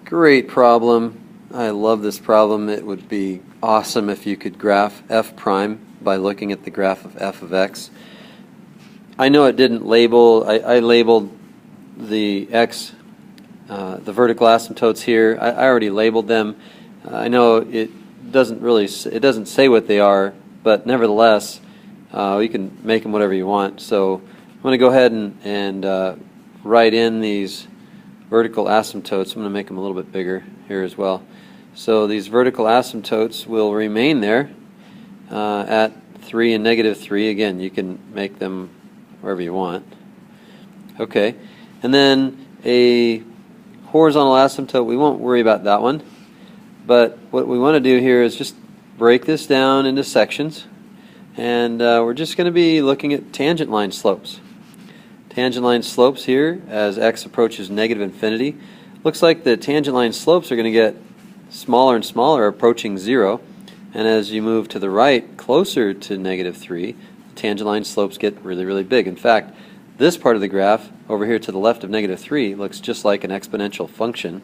Great problem. I love this problem. It would be awesome if you could graph f prime by looking at the graph of f of x. I know it didn't label, I labeled the x, the vertical asymptotes here. I already labeled them. I know it doesn't say what they are, but nevertheless, you can make them whatever you want. So I'm going to go ahead and write in these vertical asymptotes. I'm going to make them a little bit bigger here as well. So these vertical asymptotes will remain there at 3 and -3. Again, you can make them wherever you want. Okay, and then a horizontal asymptote, we won't worry about that one. But what we want to do here is just break this down into sections, and we're just going to be looking at tangent line slopes. Tangent line slopes here as x approaches -infinity. Looks like the tangent line slopes are going to get smaller and smaller, approaching 0. And as you move to the right, closer to -3, the tangent line slopes get really, really big. In fact, this part of the graph over here to the left of -3 looks just like an exponential function.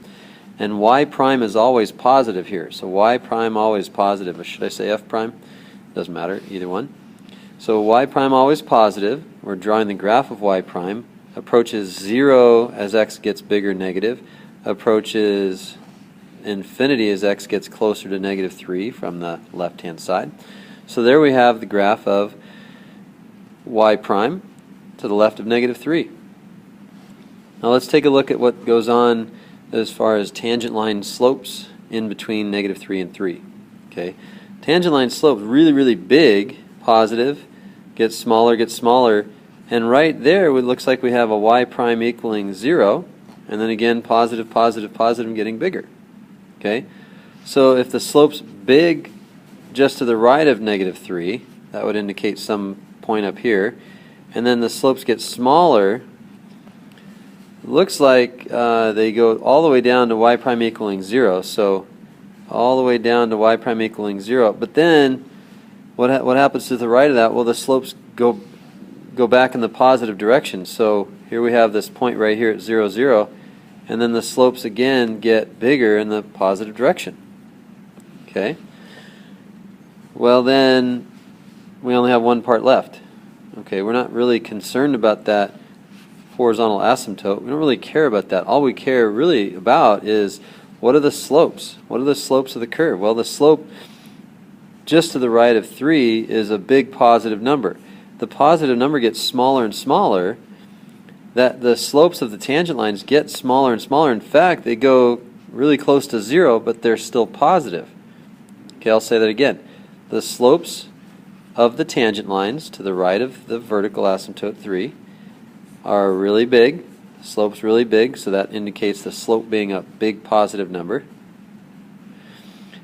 And y prime is always positive here. So y prime always positive. Or should I say f prime? Doesn't matter, either one. So y prime always positive. We're drawing the graph of y prime. Approaches 0 as x gets bigger, negative. Approaches infinity as x gets closer to -3 from the left-hand side. So there we have the graph of y prime to the left of -3. Now let's take a look at what goes on as far as tangent line slopes in between -3 and 3. Okay, tangent line slopes really, really big, positive, gets smaller, and right there it looks like we have a y prime equaling 0, and then again positive, positive, positive, and getting bigger. Okay, so if the slope's big just to the right of -3, that would indicate some point up here, and then the slopes get smaller. Looks like they go all the way down to y prime equaling 0, so all the way down to y prime equaling 0. But then what happens to the right of that? Well, the slopes go back in the positive direction. So here we have this point right here at 0, 0, and then the slopes again get bigger in the positive direction. Okay. Well, then we only have one part left. Okay, we're not really concerned about that horizontal asymptote. We don't really care about that. All we care really about is what are the slopes? What are the slopes of the curve? Well, the slope just to the right of 3 is a big positive number. The positive number gets smaller and smaller. That the slopes of the tangent lines get smaller and smaller. In fact, they go really close to 0, but they're still positive. Okay, I'll say that again. The slopes of the tangent lines to the right of the vertical asymptote 3 are really big. The slope's really big, so that indicates the slope being a big positive number.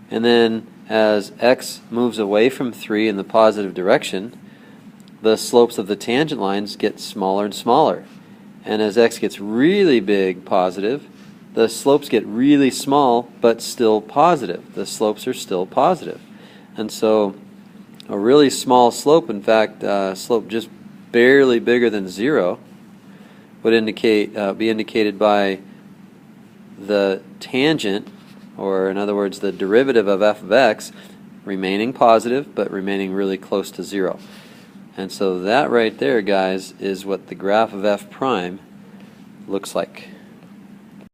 And then as x moves away from 3 in the positive direction, the slopes of the tangent lines get smaller and smaller. And as x gets really big, positive, the slopes get really small, but still positive. The slopes are still positive. And so a really small slope, in fact, slope just barely bigger than 0, would be indicated by the tangent, or in other words, the derivative of f of x, remaining positive, but remaining really close to 0. And so that right there, guys, is what the graph of f prime looks like.